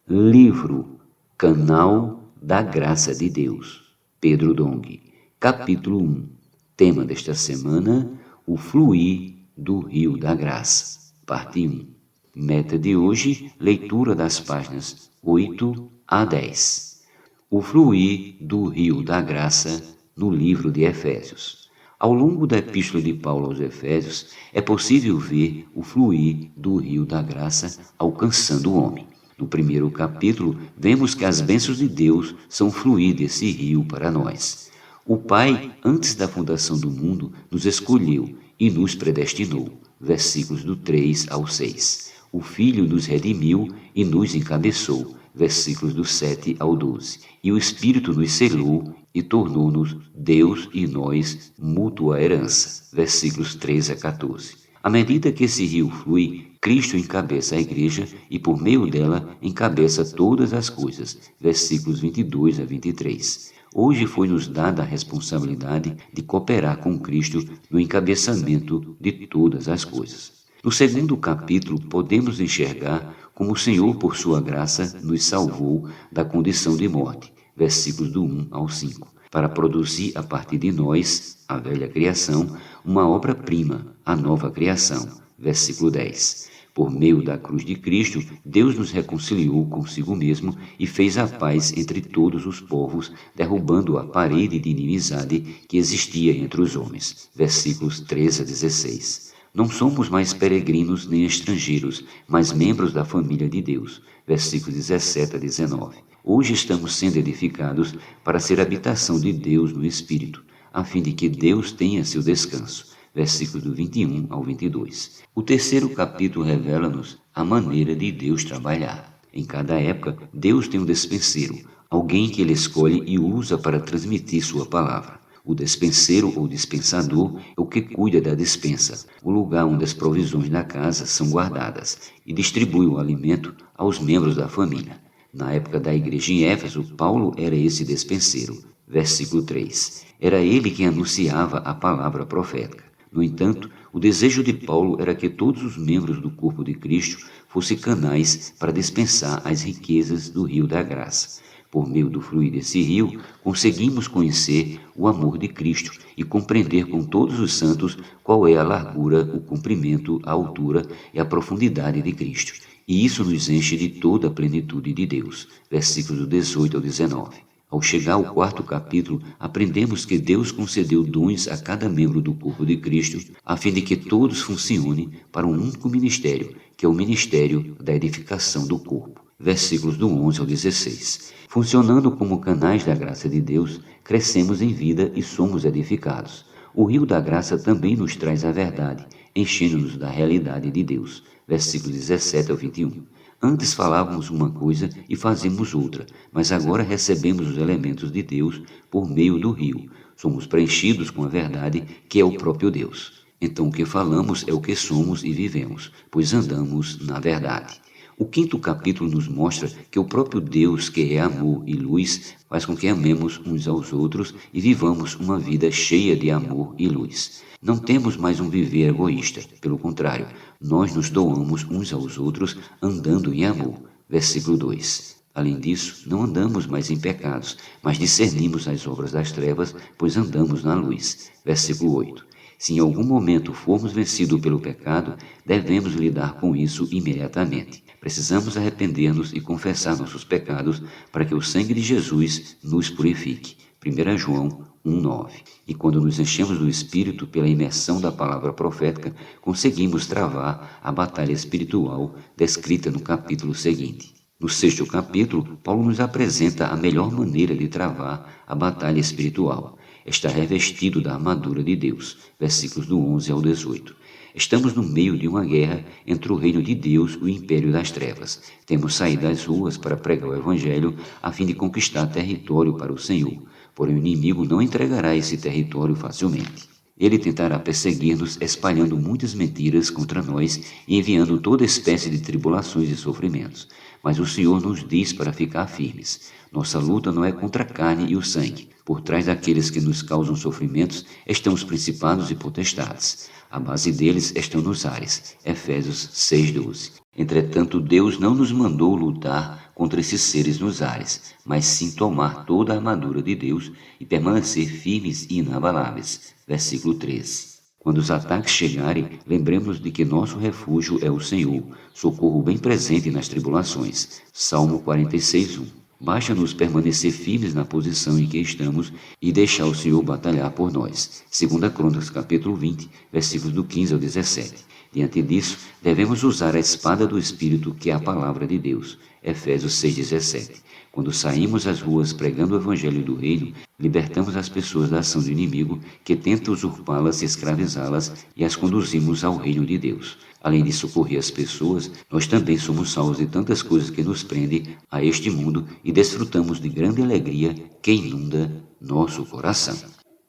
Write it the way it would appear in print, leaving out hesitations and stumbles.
Livro Canal da Graça de Deus, Pedro Dong, capítulo 1. Tema desta semana, o fluir do Rio da Graça, parte 1. Meta de hoje, leitura das páginas 8 a 10. O fluir do Rio da Graça no livro de Efésios. Ao longo da epístola de Paulo aos Efésios, é possível ver o fluir do Rio da Graça alcançando o homem. No primeiro capítulo, vemos que as bênçãos de Deus são fluir desse rio para nós. O Pai, antes da fundação do mundo, nos escolheu e nos predestinou. Versículos do 3 ao 6. O Filho nos redimiu e nos encabeçou. Versículos do 7 ao 12. E o Espírito nos selou e tornou-nos Deus e nós mútua herança. Versículos 13 a 14. À medida que esse rio flui, Cristo encabeça a igreja e por meio dela encabeça todas as coisas. Versículos 22 a 23. Hoje foi-nos dada a responsabilidade de cooperar com Cristo no encabeçamento de todas as coisas. No segundo capítulo, podemos enxergar como o Senhor, por sua graça, nos salvou da condição de morte. Versículos do 1 ao 5. Para produzir a partir de nós, a velha criação, uma obra-prima, a nova criação. Versículo 10. Por meio da cruz de Cristo, Deus nos reconciliou consigo mesmo e fez a paz entre todos os povos, derrubando a parede de inimizade que existia entre os homens. Versículos 13 a 16. Não somos mais peregrinos nem estrangeiros, mas membros da família de Deus. Versículos 17 a 19. Hoje estamos sendo edificados para ser habitação de Deus no Espírito, a fim de que Deus tenha seu descanso. Versículos do 21 ao 22. O terceiro capítulo revela-nos a maneira de Deus trabalhar. Em cada época, Deus tem um despenseiro, alguém que ele escolhe e usa para transmitir sua palavra. O despenseiro ou dispensador é o que cuida da despensa, o lugar onde as provisões da casa são guardadas, e distribui o alimento aos membros da família. Na época da igreja em Éfeso, Paulo era esse despenseiro. Versículo 3. Era ele quem anunciava a palavra profética. No entanto, o desejo de Paulo era que todos os membros do corpo de Cristo fossem canais para dispensar as riquezas do rio da graça. Por meio do fluir desse rio, conseguimos conhecer o amor de Cristo e compreender com todos os santos qual é a largura, o comprimento, a altura e a profundidade de Cristo. E isso nos enche de toda a plenitude de Deus. Versículos do 18 ao 19. Ao chegar ao quarto capítulo, aprendemos que Deus concedeu dons a cada membro do corpo de Cristo, a fim de que todos funcionem para um único ministério, que é o ministério da edificação do corpo. Versículos do 11 ao 16. Funcionando como canais da graça de Deus, crescemos em vida e somos edificados. O rio da graça também nos traz a verdade, enchendo-nos da realidade de Deus. Versículos 17 ao 21. Antes falávamos uma coisa e fazíamos outra, mas agora recebemos os elementos de Deus por meio do rio. Somos preenchidos com a verdade, que é o próprio Deus. Então o que falamos é o que somos e vivemos, pois andamos na verdade. O quinto capítulo nos mostra que o próprio Deus, que é amor e luz, faz com que amemos uns aos outros e vivamos uma vida cheia de amor e luz. Não temos mais um viver egoísta, pelo contrário, nós nos doamos uns aos outros andando em amor. Versículo 2. Além disso, não andamos mais em pecados, mas discernimos as obras das trevas, pois andamos na luz. Versículo 8. Se em algum momento formos vencidos pelo pecado, devemos lidar com isso imediatamente. Precisamos arrepender-nos e confessar nossos pecados para que o sangue de Jesus nos purifique. 1 João 1,9. E quando nos enchemos do Espírito pela imersão da palavra profética, conseguimos travar a batalha espiritual descrita no capítulo seguinte. No sexto capítulo, Paulo nos apresenta a melhor maneira de travar a batalha espiritual. Está revestido da armadura de Deus. Versículos do 11 ao 18. Estamos no meio de uma guerra entre o reino de Deus e o império das trevas. Temos saído às ruas para pregar o Evangelho a fim de conquistar território para o Senhor. Porém o inimigo não entregará esse território facilmente. Ele tentará perseguir-nos, espalhando muitas mentiras contra nós e enviando toda espécie de tribulações e sofrimentos. Mas o Senhor nos diz para ficar firmes. Nossa luta não é contra a carne e o sangue. Por trás daqueles que nos causam sofrimentos estão os principados e potestades. A base deles estão nos ares. Efésios 6:12. Entretanto, Deus não nos mandou lutar contra contra esses seres nos ares, mas sim tomar toda a armadura de Deus e permanecer firmes e inabaláveis. Versículo 13. Quando os ataques chegarem, lembremos de que nosso refúgio é o Senhor, socorro bem presente nas tribulações. Salmo 46:1. Basta-nos permanecer firmes na posição em que estamos e deixar o Senhor batalhar por nós. 2 Crônicas, capítulo 20, versículos do 15 ao 17. Diante disso, devemos usar a espada do Espírito, que é a palavra de Deus. Efésios 6:17. Quando saímos às ruas pregando o Evangelho do Reino, libertamos as pessoas da ação do inimigo que tenta usurpá-las e escravizá-las e as conduzimos ao reino de Deus. Além de socorrer as pessoas, nós também somos salvos de tantas coisas que nos prendem a este mundo e desfrutamos de grande alegria que inunda nosso coração.